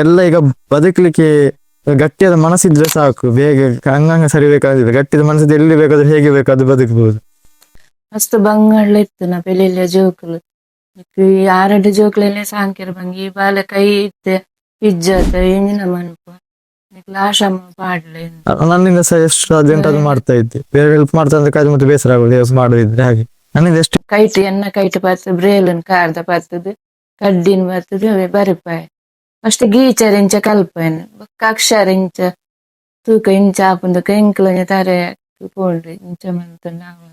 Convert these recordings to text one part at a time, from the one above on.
ಎಲ್ಲ ಈಗ ಬದುಕಲಿಕ್ಕೆ ಗಟ್ಟಿಯಾದ ಮನಸ್ಸಿದ್ರೆ ಸಾಕು, ಬೇಗ ಅಂಗಾಂಗ ಸರಿ ಬೇಕಾದ್ರೆ ಗಟ್ಟಿದ ಮನಸ್ಸಿದ್ರೆ ಎಲ್ಲಿ ಬೇಕಾದ್ರೆ ಹೇಗೆ ಬೇಕಾದ್ರೂ ಬದುಕಬಹುದು. ಮಸ್ತ್ ಬಂಗಳ ಇತ್ತು ನಾ ಪೆಳಿಲಿಯ ಜೋಕುಲು ಆರಡು ಜೋಕ್ಲೆನೆ ಸಾಂಕೆರ್ ಬಂಗಿ ಬಾಲ ಕೈ ಇತ್ತೆ ಇಜ್ಜತ್ ಎಂಜಿನ ಮನ್ಪು ಆಶಾಮ ಪಾಡ್ಲೆ ನನ್ನಿಂದ ಸಹ ಎಷ್ಟು ಸಾಧ್ಯ ಉಂಟು ಅದು ಮಾಡ್ತಾ ಇದ್ದೆ. ಬೇರೆ ಹೆಲ್ಪ್ ಮಾಡ್ತಾ ಅಂದ್ರೆ ಕಾಜು ಮತ್ತೆ ಬೇಸರ ಆಗುದು ಹೆಲ್ಪ್ ಮಾಡೋದಿದ್ರೆ. ಹಾಗೆ ನನ್ನಿಂದ ಎಷ್ಟು ಕೈಟ್ ಎನ್ನ ಕೈಟ್ ಪತ್ತು ಬ್ರೇಲನ್ ಕಾರ್ದ ಪತ್ತದು ಕಡ್ಡಿನ ಪತ್ತದು ಅವೇ ಬರಿಪಾಯ್ ಅಷ್ಟು ಗೀಚರ್ ಇಂಚ ಕಲ್ಪನ್ ಅಕ್ಷರ ಇಂಚ ತೂಕ ಇಂಚ ಆಪುಂದು ಎಂಕ್ಲಂಜ ತಾರೆ ಪೋಲ್ರಿ ಇಂಚ ಮಂತ ನಾವು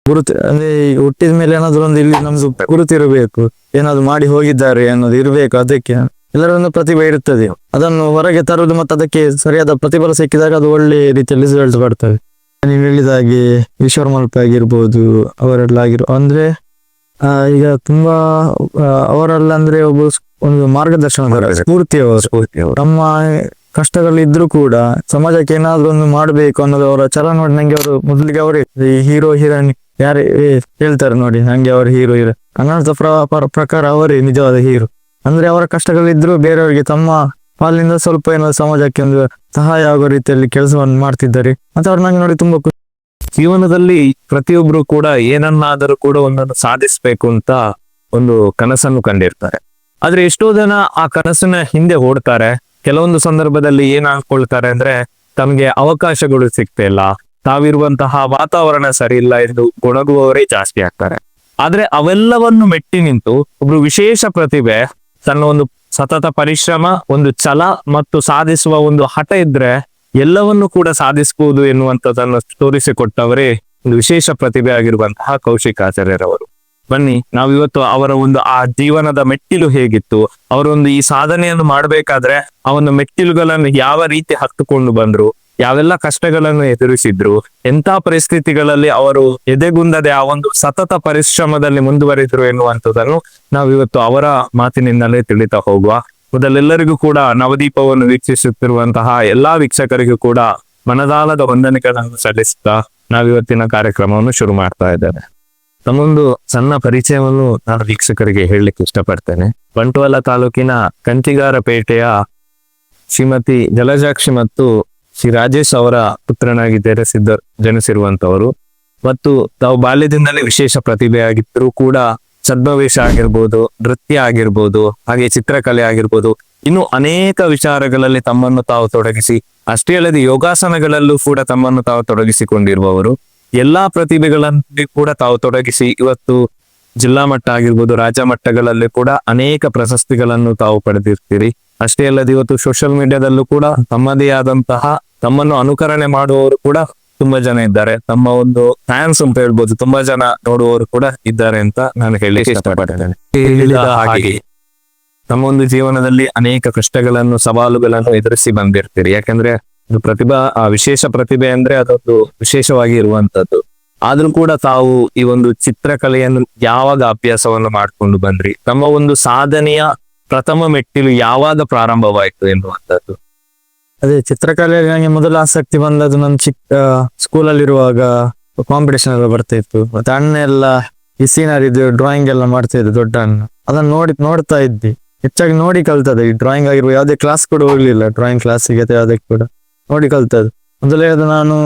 ಗುರುತು ಅಂದ್ರೆ ಈಗ ಹುಟ್ಟಿದ ಮೇಲೆ ಏನಾದ್ರು ಒಂದು ಇಲ್ಲಿ ನಮ್ದು ಗುರುತಿರಬೇಕು, ಏನಾದ್ರು ಮಾಡಿ ಹೋಗಿದ್ದಾರೆ ಅನ್ನೋದು ಇರಬೇಕು. ಅದಕ್ಕೆ ಎಲ್ಲರೊಂದು ಪ್ರತಿಭೆ ಇರುತ್ತದೆ, ಅದನ್ನು ಹೊರಗೆ ತರುವುದು ಮತ್ತೆ ಅದಕ್ಕೆ ಸರಿಯಾದ ಪ್ರತಿಫಲ ಸಿಕ್ಕಿದಾಗ ಅದು ಒಳ್ಳೆ ರೀತಿಯಲ್ಲಿ ರಿಸಲ್ಟ್ ಬರ್ತವೆ. ನೀವು ಹೇಳಿದ ಹಾಗೆ ಈಶ್ವರ್ ಮಲ್ಪೆ ಆಗಿರ್ಬೋದು, ಅವರೆಲ್ಲ ಅಂದ್ರೆ ಈಗ ತುಂಬಾ ಅವರೆಲ್ಲ ಅಂದ್ರೆ ಒಂದು ಮಾರ್ಗದರ್ಶನ ಸ್ಫೂರ್ತಿಯವರು. ತಮ್ಮ ಕಷ್ಟಗಳಿದ್ರು ಕೂಡ ಸಮಾಜಕ್ಕೆ ಏನಾದ್ರು ಒಂದು ಮಾಡ್ಬೇಕು ಅನ್ನೋದು ಅವರ ಛಲ ನೋಡಿ ನಂಗೆ ಅವರು ಮೊದಲಿಗೆ ಅವರೇ ಈ ಹೀರೋ ಹೀರೋಯಿನ್ ಯಾರೇ ಹೇಳ್ತಾರೆ ನೋಡಿ, ನಂಗೆ ಅವ್ರ ಹೀರೋ ಕನ್ನಡದ ಪ್ರಕಾರ ಅವರೇ ನಿಜವಾದ ಹೀರೋ. ಅಂದ್ರೆ ಅವರ ಕಷ್ಟಗಳಿದ್ರು ಬೇರೆಯವರಿಗೆ ತಮ್ಮ ಪಾಲಿನಿಂದ ಸ್ವಲ್ಪ ಏನಾದ್ರು ಸಮಾಜಕ್ಕೆ ಒಂದು ಸಹಾಯ ಆಗೋ ರೀತಿಯಲ್ಲಿ ಕೆಲಸವನ್ನು ಮಾಡ್ತಿದ್ದಾರೆ. ಮತ್ತೆ ಅವ್ರು ನಂಗೆ ನೋಡಿ ತುಂಬಾ ಜೀವನದಲ್ಲಿ ಪ್ರತಿಯೊಬ್ರು ಕೂಡ ಏನನ್ನಾದರೂ ಕೂಡ ಒಂದನ್ನು ಸಾಧಿಸ್ಬೇಕು ಅಂತ ಒಂದು ಕನಸನ್ನು ಕಂಡಿರ್ತಾರೆ. ಆದ್ರೆ ಎಷ್ಟೋ ಜನ ಆ ಕನಸಿನ ಹಿಂದೆ ಓಡ್ತಾರೆ. ಕೆಲವೊಂದು ಸಂದರ್ಭದಲ್ಲಿ ಏನ್ ಅನ್ಕೊಳ್ತಾರೆ ಅಂದ್ರೆ ತಮಗೆ ಅವಕಾಶಗಳು ಸಿಗ್ತಾ ಇಲ್ಲ, ತಾವಿರುವಂತಹ ವಾತಾವರಣ ಸರಿ ಇಲ್ಲ ಎಂದು ಗೊಣಗುವವರೇ ಜಾಸ್ತಿ ಆಗ್ತಾರೆ. ಆದ್ರೆ ಅವೆಲ್ಲವನ್ನು ಮೆಟ್ಟಿ ನಿಂತು ಒಬ್ರು ವಿಶೇಷ ಪ್ರತಿಭೆ, ತನ್ನ ಒಂದು ಸತತ ಪರಿಶ್ರಮ, ಒಂದು ಛಲ ಮತ್ತು ಸಾಧಿಸುವ ಒಂದು ಹಠ ಇದ್ರೆ ಎಲ್ಲವನ್ನು ಕೂಡ ಸಾಧಿಸಬಹುದು ಎನ್ನುವಂಥದ್ದನ್ನು ತೋರಿಸಿಕೊಟ್ಟವರೇ ಒಂದು ವಿಶೇಷ ಪ್ರತಿಭೆ ಆಗಿರುವಂತಹ ಕೌಶಿಕ್ ಆಚಾರ್ಯರವರು. ಬನ್ನಿ ನಾವಿವತ್ತು ಅವರ ಒಂದು ಆ ಜೀವನದ ಮೆಟ್ಟಿಲು ಹೇಗಿತ್ತು, ಅವರೊಂದು ಈ ಸಾಧನೆಯನ್ನು ಮಾಡಬೇಕಾದ್ರೆ ಆ ಒಂದು ಮೆಟ್ಟಿಲುಗಳನ್ನು ಯಾವ ರೀತಿ ಹತ್ತುಕೊಂಡು ಬಂದ್ರು, ಯಾವೆಲ್ಲ ಕಷ್ಟಗಳನ್ನು ಎದುರಿಸಿದ್ರು, ಎಂಥ ಪರಿಸ್ಥಿತಿಗಳಲ್ಲಿ ಅವರು ಎದೆಗುಂದದೆ ಆ ಒಂದು ಸತತ ಪರಿಶ್ರಮದಲ್ಲಿ ಮುಂದುವರಿದ್ರು ಎನ್ನುವಂಥದ್ದನ್ನು ನಾವಿವತ್ತು ಅವರ ಮಾತಿನಿಂದಲೇ ತಿಳಿತಾ ಹೋಗುವ. ಮೊದಲೆಲ್ಲರಿಗೂ ಕೂಡ ನವದೀಪವನ್ನು ವೀಕ್ಷಿಸುತ್ತಿರುವಂತಹ ಎಲ್ಲಾ ವೀಕ್ಷಕರಿಗೂ ಕೂಡ ಮನದಾಳದ ವಂದನೆಗಳನ್ನು ಸಲ್ಲಿಸುತ್ತಾ ನಾವಿವತ್ತಿನ ಕಾರ್ಯಕ್ರಮವನ್ನು ಶುರು ಮಾಡ್ತಾ ಇದ್ದೇನೆ. ತಮ್ಮೊಂದು ಸಣ್ಣ ಪರಿಚಯವನ್ನು ನಾನು ವೀಕ್ಷಕರಿಗೆ ಹೇಳಲಿಕ್ಕೆ ಇಷ್ಟಪಡ್ತೇನೆ. ಬಂಟ್ವಾಳ ತಾಲೂಕಿನ ಕಂಚಿಗಾರಪೇಟೆಯ ಶ್ರೀಮತಿ ಜಲಜಾಕ್ಷಿ ಮತ್ತು ಶ್ರೀ ರಾಜೇಶ್ ಅವರ ಪುತ್ರನಾಗಿ ಜನಿಸಿರುವಂತವರು ಮತ್ತು ತಾವು ಬಾಲ್ಯದಿಂದಲೇ ವಿಶೇಷ ಪ್ರತಿಭೆಯಾಗಿದ್ದರೂ ಕೂಡ ಛದ್ಮವೇಷ ಆಗಿರ್ಬೋದು, ನೃತ್ಯ ಆಗಿರ್ಬೋದು, ಹಾಗೆ ಚಿತ್ರಕಲೆ ಆಗಿರ್ಬೋದು, ಇನ್ನು ಅನೇಕ ವಿಚಾರಗಳಲ್ಲಿ ತಮ್ಮನ್ನು ತಾವು ತೊಡಗಿಸಿ, ಅಷ್ಟೇ ಅಲ್ಲದೆ ಯೋಗಾಸನಗಳಲ್ಲೂ ಕೂಡ ತಮ್ಮನ್ನು ತಾವು ತೊಡಗಿಸಿಕೊಂಡಿರುವವರು. ಎಲ್ಲಾ ಪ್ರತಿಭೆಗಳಲ್ಲಿ ಕೂಡ ತಾವು ತೊಡಗಿಸಿ ಇವತ್ತು ಜಿಲ್ಲಾ ಮಟ್ಟ ಆಗಿರ್ಬೋದು, ರಾಜ್ಯ ಮಟ್ಟಗಳಲ್ಲಿ ಕೂಡ ಅನೇಕ ಪ್ರಶಸ್ತಿಗಳನ್ನು ತಾವು ಪಡೆದಿರ್ತೀರಿ. ಅಷ್ಟೇ ಅಲ್ಲದೆ ಇವತ್ತು ಸೋಷಿಯಲ್ ಮೀಡಿಯಾದಲ್ಲೂ ಕೂಡ ತಮ್ಮದೇ ಆದಂತಹ ತಮ್ಮನ್ನು ಅನುಕರಣೆ ಮಾಡುವವರು ಕೂಡ ತುಂಬಾ ಜನ ಇದ್ದಾರೆ. ತಮ್ಮ ಒಂದು ಫ್ಯಾನ್ಸ್ ಅಂತ ಹೇಳ್ಬೋದು, ತುಂಬಾ ಜನ ನೋಡುವವರು ಕೂಡ ಇದ್ದಾರೆ ಅಂತ ನಾನು ಹೇಳಿ ಇಷ್ಟಪಡ್ತೇನೆ. ಹಾಗೆ ತಮ್ಮ ಒಂದು ಜೀವನದಲ್ಲಿ ಅನೇಕ ಕಷ್ಟಗಳನ್ನು, ಸವಾಲುಗಳನ್ನು ಎದುರಿಸಿ ಬಂದಿರ್ತೀರಿ. ಯಾಕಂದ್ರೆ ಇದು ವಿಶೇಷ ಪ್ರತಿಭೆ ಅಂದ್ರೆ ಅದೊಂದು ವಿಶೇಷವಾಗಿ ಇರುವಂತದ್ದು. ಆದ್ರೂ ಕೂಡ ತಾವು ಈ ಒಂದು ಚಿತ್ರಕಲೆಯನ್ನು ಯಾವಾಗ ಅಭ್ಯಾಸವನ್ನು ಮಾಡ್ಕೊಂಡು ಬಂದ್ರಿ, ತಮ್ಮ ಒಂದು ಸಾಧನೆಯ ಪ್ರಥಮ ಮೆಟ್ಟಿಲು ಯಾವಾಗ ಪ್ರಾರಂಭವಾಯಿತು ಎನ್ನುವಂಥದ್ದು? ಅದೇ ಚಿತ್ರಕಲೆಯಲ್ಲಿ ನನಗೆ ಮೊದಲ ಆಸಕ್ತಿ ಬಂದದ್ದು ನನ್ನ ಚಿಕ್ಕ ಸ್ಕೂಲಲ್ಲಿರುವಾಗ ಕಾಂಪಿಟೇಷನ್ ಎಲ್ಲ ಬರ್ತಾ ಇತ್ತು. ಮತ್ತೆ ಅಣ್ಣ ಎಲ್ಲ ಈ ಸೀನರಿ ಡ್ರಾಯಿಂಗ್ ಎಲ್ಲ ಮಾಡ್ತಾ ಇದ್ದು, ದೊಡ್ಡ ಅಣ್ಣ. ಅದನ್ನ ನೋಡ್ತಾ ಇದ್ದಿ, ಹೆಚ್ಚಾಗಿ ನೋಡಿ ಕಲ್ತದೆ. ಈ ಡ್ರಾಯಿಂಗ್ ಆಗಿರ್ಬೋದು, ಯಾವುದೇ ಕ್ಲಾಸ್ ಕೂಡ ಹೋಗ್ಲಿಲ್ಲ, ಡ್ರಾಯಿಂಗ್ ಕ್ಲಾಸಿಗೆ ಯಾವುದಕ್ಕೆ ಕೂಡ ನೋಡಿ ಕಲ್ತದ್ದು. ಮೊದಲೇ ನಾನು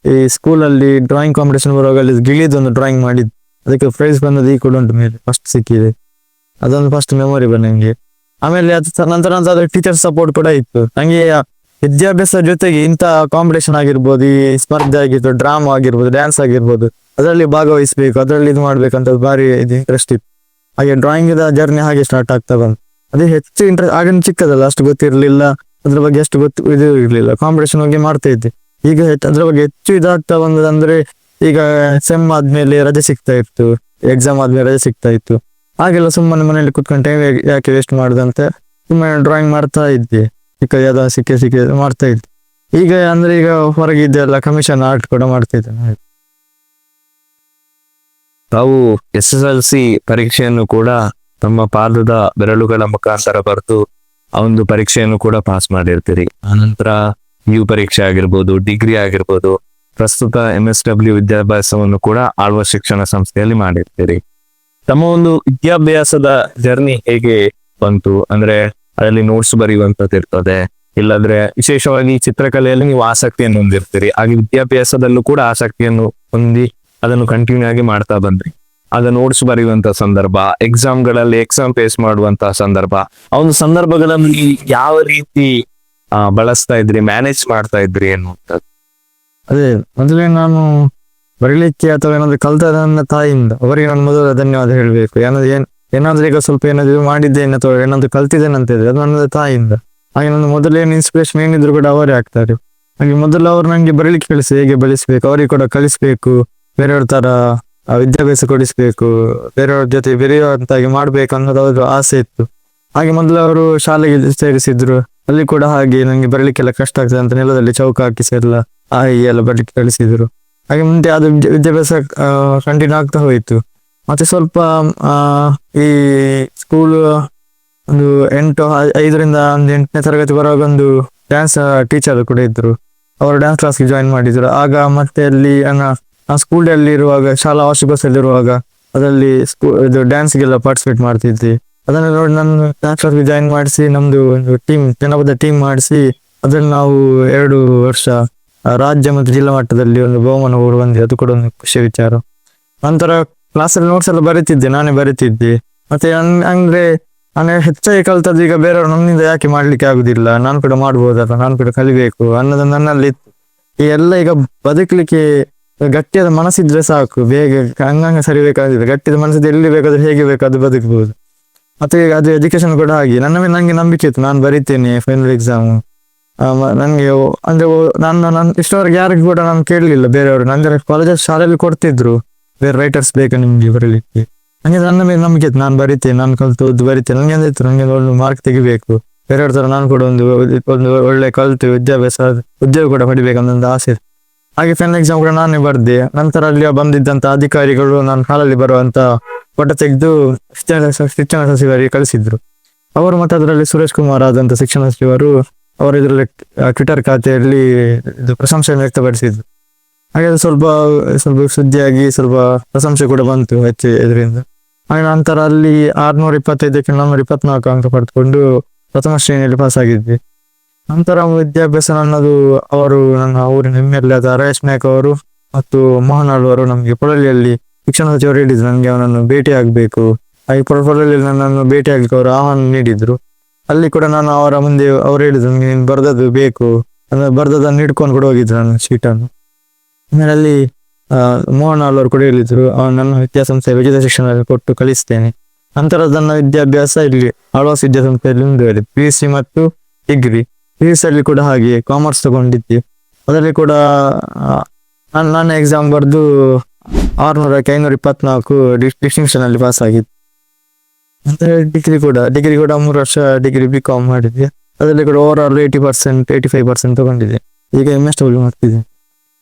ಈ ಸ್ಕೂಲಲ್ಲಿ ಡ್ರಾಯಿಂಗ್ ಕಾಂಪಿಟೇಷನ್ ಬರುವಾಗ ಅಲ್ಲಿ ಗಿಳಿದೊಂದು ಡ್ರಾಯಿಂಗ್ ಮಾಡಿದ್ದು, ಅದಕ್ಕೆ ಪ್ರೈಸ್ ಬಂದದ್ದು ಈ ಕೂಡ ಉಂಟು ಮೇಲೆ, ಫಸ್ಟ್ ಸಿಕ್ಕಿದೆ. ಅದೊಂದು ಫಸ್ಟ್ ಮೆಮೊರಿ ನಂಗೆ. ಆಮೇಲೆ ಅದು ನಂತರ ಟೀಚರ್ ಸಪೋರ್ಟ್ ಕೂಡ ಇತ್ತು ನಂಗೆ. ವಿದ್ಯಾಭ್ಯಾಸ ಜೊತೆಗೆ ಇಂಥ ಕಾಂಪಿಟೇಷನ್ ಆಗಿರ್ಬೋದು, ಈ ಸ್ಪರ್ಧೆ ಆಗಿರ್ಬೋದು, ಡ್ರಾಮಾ ಆಗಿರ್ಬೋದು, ಡ್ಯಾನ್ಸ್ ಆಗಿರ್ಬೋದು, ಅದರಲ್ಲಿ ಭಾಗವಹಿಸ್ಬೇಕು, ಅದರಲ್ಲಿ ಇದು ಮಾಡ್ಬೇಕಂತ ಭಾರಿ ಇದು ಇಂಟ್ರೆಸ್ಟ್ ಇತ್ತು. ಹಾಗೆ ಡ್ರಾಯಿಂಗ್ ಜರ್ನಿ ಹಾಗೆ ಸ್ಟಾರ್ಟ್ ಆಗ್ತಾ ಬಂತು. ಅದೇ ಹೆಚ್ಚು ಇಂಟ್ರೆಸ್ಟ್ ಆಗಿನ ಚಿಕ್ಕದಲ್ಲ, ಅಷ್ಟು ಗೊತ್ತಿರಲಿಲ್ಲ, ಅದ್ರ ಬಗ್ಗೆ ಅಷ್ಟು ಇದು ಇರ್ಲಿಲ್ಲ. ಕಾಂಪಿಟೇಷನ್ ಬಗ್ಗೆ ಮಾಡ್ತಾ ಇದ್ದೆ. ಈಗ ಅದ್ರ ಬಗ್ಗೆ ಹೆಚ್ಚು ಇದಾಗ್ತಾ ಬಂದದಂದ್ರೆ ಈಗ ಸೆಮ್ ಆದ್ಮೇಲೆ ರಜೆ ಸಿಗ್ತಾ ಇತ್ತು, ಎಕ್ಸಾಮ್ ಆದ್ಮೇಲೆ ರಜೆ ಸಿಗ್ತಾ ಇತ್ತು. ಹಾಗೆಲ್ಲ ಸುಮ್ಮನೆ ಮನೇಲಿ ಕುತ್ಕೊಂಡು ಟೈಮ್ ಯಾಕೆ ವೇಸ್ಟ್ ಮಾಡುದಂತೆ ಸುಮ್ಮನೆ ಡ್ರಾಯಿಂಗ್ ಮಾಡ್ತಾ ಇದ್ದೆ. ಯಾವ್ದೋ ಸಿಕ್ಕಿ ಮಾಡ್ತಾ ಇದ್ದೆ. ಈಗ ಅಂದ್ರೆ ಈಗ ಹೊರಗಿದ್ದೆಲ್ಲ ಕಮಿಷನ್ ಆರ್ಟ್ ಕೂಡ ಮಾಡ್ತಾ ಇದ್ದೇನೆ. ತಾವು SSLC ಪರೀಕ್ಷೆಯನ್ನು ಕೂಡ ತಮ್ಮ ಪಾದದ ಬೆರಳುಗಳ ಮುಖಾಂತರ ಬರೆದು ಆ ಒಂದು ಪರೀಕ್ಷೆಯನ್ನು ಕೂಡ ಪಾಸ್ ಮಾಡಿರ್ತೀರಿ. ಆನಂತರ ಪರೀಕ್ಷೆ ಆಗಿರ್ಬೋದು, ಡಿಗ್ರಿ ಆಗಿರ್ಬೋದು, ಪ್ರಸ್ತುತ MSW ವಿದ್ಯಾಭ್ಯಾಸವನ್ನು ಕೂಡ ಆಳ್ವ ಶಿಕ್ಷಣ ಸಂಸ್ಥೆಯಲ್ಲಿ ಮಾಡಿರ್ತೀರಿ. ತಮ್ಮ ಒಂದು ವಿದ್ಯಾಭ್ಯಾಸದ ಜರ್ನಿ ಹೇಗೆ ಬಂತು? ಅಂದ್ರೆ ಅದರಲ್ಲಿ ನೋಟ್ಸ್ ಬರೆಯುವಂತದ್ದು ಇರ್ತದೆ. ಇಲ್ಲದ್ರೆ ವಿಶೇಷವಾಗಿ ಚಿತ್ರಕಲೆಯಲ್ಲಿ ನೀವು ಆಸಕ್ತಿಯನ್ನು ಹೊಂದಿರ್ತೀರಿ, ಹಾಗೆ ವಿದ್ಯಾಭ್ಯಾಸದಲ್ಲೂ ಕೂಡ ಆಸಕ್ತಿಯನ್ನು ಹೊಂದಿ ಅದನ್ನು ಕಂಟಿನ್ಯೂ ಆಗಿ ಮಾಡ್ತಾ ಬಂದ್ರಿ. ಆಗ ನೋಟ್ಸ್ ಬರೆಯುವಂತ ಸಂದರ್ಭ, ಎಕ್ಸಾಮ್ಗಳಲ್ಲಿ ಎಕ್ಸಾಮ್ ಫೇಸ್ ಮಾಡುವಂತಹ ಸಂದರ್ಭ, ಆ ಒಂದು ಸಂದರ್ಭಗಳನ್ನು ನೀವು ಯಾವ ರೀತಿ ಬಳಸ್ತಾ ಇದ್ರಿ, ಮ್ಯಾನೇಜ್ ಮಾಡ್ತಾ ಇದ್ರಿ ಅನ್ನುವಂಥದ್ದು? ಅದೇ ಮೊದಲೇ ನಾನು ಬರೀಲಿಕ್ಕೆ ಅಥವಾ ಏನಾದ್ರು ಕಲ್ತ ನನ್ನ ತಾಯಿಯಿಂದ, ಅವರಿಗೆ ನಾನು ಮೊದಲು ಧನ್ಯವಾದ ಹೇಳಬೇಕು. ಏನಾದ್ರೂ ಈಗ ಸ್ವಲ್ಪ ಏನಾದ್ರು ಮಾಡಿದ್ದೇನೆ ಅಥವಾ ಏನಾದ್ರು ಕಲ್ತಿದ್ದೇನೆ ಅಂತ ಹೇಳಿದ್ರೆ ಅದು ನನ್ನ ತಾಯಿಯಿಂದ. ಹಾಗೆ ನನ್ನ ಮೊದಲೇನು ಇನ್ಸ್ಪಿರೇಷನ್ ಏನಿದ್ರು ಕೂಡ ಅವರೇ ಆಗ್ತಾರೆ. ಹಾಗೆ ಮೊದಲು ಅವರು ನಂಗೆ ಬರೀಲಿಕ್ಕೆ ಕಳಿಸಿ ಹೇಗೆ ಬೆಳೆಸ್ಬೇಕು, ಅವರಿಗೆ ಕೂಡ ಕಲಿಸ್ಬೇಕು, ಬೇರೆಯವ್ರ ತರ ವಿದ್ಯಾಭ್ಯಾಸ ಕೊಡಿಸ್ಬೇಕು, ಬೇರೆಯವ್ರ ಜೊತೆ ಬೆರೆಯುವಂತಾಗಿ ಮಾಡ್ಬೇಕು ಅನ್ನೋದು ಅವ್ರ ಆಸೆ ಇತ್ತು. ಹಾಗೆ ಮೊದಲು ಅವರು ಶಾಲೆಗೆ ಸೇರಿಸಿದ್ರು. ಅಲ್ಲಿ ಕೂಡ ಹಾಗೆ ನಂಗೆ ಬರಲಿಕ್ಕೆಲ್ಲ ಕಷ್ಟ ಆಗ್ತದೆ ಅಂತ ನೆಲದಲ್ಲಿ ಚೌಕ ಹಾಕಿಸಿ ಎಲ್ಲ ಎಲ್ಲ ಬರ್ಲಿಕ್ಕೆ ಕಳಿಸಿದ್ರು. ಹಾಗೆ ಮುಂದೆ ಅದು ವಿದ್ಯಾಭ್ಯಾಸ ಕಂಟಿನ್ಯೂ ಆಗ್ತಾ ಹೋಯಿತು. ಮತ್ತೆ ಸ್ವಲ್ಪ ಈ ಸ್ಕೂಲ್ ಒಂದು 5ರಿಂದ ಒಂದು 8ನೇ ತರಗತಿ ಬರುವಾಗ ಒಂದು ಡ್ಯಾನ್ಸ್ ಟೀಚರ್ ಕೂಡ ಇದ್ರು. ಅವರು ಡ್ಯಾನ್ಸ್ ಕ್ಲಾಸ್ಗೆ ಜಾಯಿನ್ ಮಾಡಿದ್ರು. ಆಗ ಮತ್ತೆ ಅಲ್ಲಿ ನಾನು ಸ್ಕೂಲ್ ಅಲ್ಲಿ ಇರುವಾಗ, ಶಾಲಾ ವಾರ್ಷಿಕೋತ್ಸವದಲ್ಲಿ ಇರುವಾಗ ಅದರಲ್ಲಿ ಇದು ಡ್ಯಾನ್ಸ್ಗೆಲ್ಲ ಪಾರ್ಟಿಸಿಪೇಟ್ ಮಾಡ್ತಿದ್ದೆ. ಅದನ್ನ ನೋಡಿ ನಾನು ಡ್ಯಾನ್ಸ್ ಕ್ಲಾಸ್ಗೆ ಜಾಯಿನ್ ಮಾಡಿಸಿ ನಮ್ದು ಒಂದು ಜನಪದ ಟೀಮ್ ಮಾಡಿಸಿ ಅದ್ರಲ್ಲಿ ನಾವು 2 ವರ್ಷ ರಾಜ್ಯ ಮತ್ತು ಜಿಲ್ಲಾ ಮಟ್ಟದಲ್ಲಿ ಒಂದು ಬಹುಮಾನ ಬಂದಿದೆ. ಅದು ಕೂಡ ಒಂದು ಖುಷಿ ವಿಚಾರ. ನಂತರ ಕ್ಲಾಸಲ್ಲಿ ನೋಟ್ಸ್ ಎಲ್ಲ ಬರೀತಿದ್ದೆ, ನಾನೇ ಬರೀತಿದ್ದೆ. ಮತ್ತೆ ಅಂದ್ರೆ ನಾನು ಹೆಚ್ಚಾಗಿ ಕಲ್ತದ್ದು ಈಗ ಬೇರೆಯವರು ನನ್ನಿಂದ ಯಾಕೆ ಮಾಡ್ಲಿಕ್ಕೆ ಆಗುದಿಲ್ಲ, ನಾನು ಕೂಡ ಮಾಡ್ಬೋದಲ್ಲ, ನಾನು ಕೂಡ ಕಲಿಬೇಕು ಅನ್ನೋದು ನನ್ನಲ್ಲಿ ಇತ್ತು. ಈ ಎಲ್ಲ ಈಗ ಬದುಕಲಿಕ್ಕೆ ಗಟ್ಟಿಯಾದ ಮನಸ್ಸಿದ್ರೆ ಸಾಕು, ಬೇಗ ಹಂಗಂಗ ಸರಿಬೇಕಾದ್ರೆ ಗಟ್ಟಿಯಾದ ಮನಸ್ಸಿದ್ರೆ ಎಲ್ಲಿ ಬೇಕಾದ್ರೆ ಹೇಗೆ ಬೇಕಾದ್ರೂ ಬದುಕಬಹುದು. ಮತ್ತೆ ಅದು ಎಜುಕೇಶನ್ ಕೂಡ ಹಾಗೆ ನನ್ನ ಮೇಲೆ ನಂಗೆ ನಂಬಿಕೆ ಇತ್ತು, ನಾನು ಬರೀತೇನೆ ಫೈನಲ್ ಎಕ್ಸಾಮ್. ನನಗೆ ಅಂದ್ರೆ ನಾನು ಇಷ್ಟವರೆಗೆ ಯಾರಿಗೂ ಕೂಡ ನಾನು ಕೇಳಲಿಲ್ಲ ಬೇರೆಯವರು. ನಂಗೆ ಕಾಲೇಜಲ್ಲಿ ಶಾಲೆಯಲ್ಲಿ ಕೊಡ್ತಿದ್ರು ಬೇರೆ ರೈಟರ್ಸ್ ಬೇಕಾ ನಿಮ್ಗೆ ಬರೀಲಿಕ್ಕೆ. ನಂಗೆ ನನ್ನ ಮೇಲೆ ನಂಬಿಕೆ ಇತ್ತು, ನಾನು ಬರೀತೇನೆ, ನಾನು ಕಲ್ತು ಬರೀತೇನೆ. ನಂಗೆ ಅಂದಿತ್ತು ನಂಗೆ ಒಂದು ಮಾರ್ಕ್ ತೆಗಿಬೇಕು, ಬೇರೆಯವ್ರ ತರ ನಾನು ಕೂಡ ಒಂದು ಒಳ್ಳೆ ಕಲ್ತು ವಿದ್ಯಾಭ್ಯಾಸ ಉದ್ಯೋಗ ಕೂಡ ಪಡಿಬೇಕಂತ ಒಂದು ಆಸೆ ಇತ್ತು. ಹಾಗೆ ಫೈನಲ್ ಎಕ್ಸಾಮ್ ಕೂಡ ನಾನೇ ಬರ್ದೆ. ನಂತರ ಅಲ್ಲಿ ಬಂದಿದ್ದಂತ ಅಧಿಕಾರಿಗಳು ನಾನು ಕಾಲಲ್ಲಿ ಬರುವಂತ ಫೋಟೋ ತೆಗೆದು ಶಿಕ್ಷಣ ಸಚಿವರಿಗೆ ಕಳಿಸಿದ್ರು. ಅವರು ಮತ್ತೆ ಅದರಲ್ಲಿ ಸುರೇಶ್ ಕುಮಾರ್ ಆದಂತ ಶಿಕ್ಷಣ ಸಚಿವರು ಅವರು ಇದರಲ್ಲಿ ಟ್ವಿಟರ್ ಖಾತೆಯಲ್ಲಿ ಇದು ಪ್ರಶಂಸೆಯನ್ನು ವ್ಯಕ್ತಪಡಿಸಿದ್ರು. ಹಾಗೆ ಅದು ಸ್ವಲ್ಪ ಸುದ್ದಿಯಾಗಿ ಸ್ವಲ್ಪ ಪ್ರಶಂಸೆ ಕೂಡ ಬಂತು ಹೆಚ್ಚು ಇದರಿಂದ. ಹಾಗೆ ನಂತರ ಅಲ್ಲಿ 625ಕ್ಕೆ 424 ಅಂಕ ಪಡೆದುಕೊಂಡು ಪ್ರಥಮ ಶ್ರೇಣಿಯಲ್ಲಿ ಪಾಸ್ ಆಗಿದ್ವಿ. ನಂತರ ವಿದ್ಯಾಭ್ಯಾಸ ನನ್ನದು ಅವರು ನನ್ನ ಊರಿನ ಎಮ್ಮೆಲ್ಲೆ ಆದ ರಮೇಶ್ ನಾಯ್ಕ ಅವರು ಮತ್ತು ಮೋಹನ್ ಅವರು ನಮಗೆ ಪೊಳಲಿಯಲ್ಲಿ ಶಿಕ್ಷಣ ಸಚಿವರು ಹೇಳಿದ್ರು ನನಗೆ ಅವನನ್ನು ಭೇಟಿ ಆಗ್ಬೇಕು. ಹಾಗೆ ಪೊಳಲಿಯಲ್ಲಿ ನನ್ನನ್ನು ಭೇಟಿ ಆಗ್ಲಿಕ್ಕೆ ಅವರು ಆಹ್ವಾನ ನೀಡಿದ್ರು. ಅಲ್ಲಿ ಕೂಡ ನಾನು ಅವರ ಮುಂದೆ ಅವ್ರು ಹೇಳಿದ್ರು ನನಗೆ ನೀನು ಬರ್ದದ್ದು ಬೇಕು, ಅಂದ್ರೆ ಬರ್ದದನ್ನು ಹಿಡ್ಕೊಂಡು ಕೂಡ ಹೋಗಿದ್ರು ನನ್ನ ಶೀಟನ್ನು. ಆಮೇಲೆ ಅಲ್ಲಿ ಮೋಹನ್ ಅವರು ಕೂಡ ಹೇಳಿದ್ರು ನನ್ನ ವಿದ್ಯಾಸಂಸ್ಥೆ ಉಚಿತ ಶಿಕ್ಷಣ ಕೊಟ್ಟು ಕಲಿಸ್ತೇನೆ. ನಂತರ ನನ್ನ ವಿದ್ಯಾಭ್ಯಾಸ ಇಲ್ಲಿ ಆಳ್ವಾಸ್ ವಿದ್ಯಾಸಂಸ್ಥೆಯಲ್ಲಿ ಮುಂದುವರಿದೆ, PUC ಮತ್ತು ಡಿಗ್ರಿ. PUC ಅಲ್ಲಿ ಕೂಡ ಹಾಗೆ ಕಾಮರ್ಸ್ ತಗೊಂಡಿದ್ದೆ. ಅದರಲ್ಲಿ ಕೂಡ ನನ್ನ ಎಕ್ಸಾಮ್ ಬರೆದು 600ಕ್ಕೆ 524 ಡಿಸ್ಟಿಂಕ್ಷನ್ ಅಲ್ಲಿ ಪಾಸ್ ಆಗಿತ್ತು. ನಂತರ ಡಿಗ್ರಿ ಕೂಡ 3 ವರ್ಷ ಡಿಗ್ರಿ BCom ಮಾಡಿದ್ದೆ. ಅದರಲ್ಲಿ ಕೂಡ ಓವರ್ ಆಲ್ 80% 85% ತಗೊಂಡಿದ್ದೆ. ಈಗ MSW ಮಾಡ್ತಿದ್ದೆ.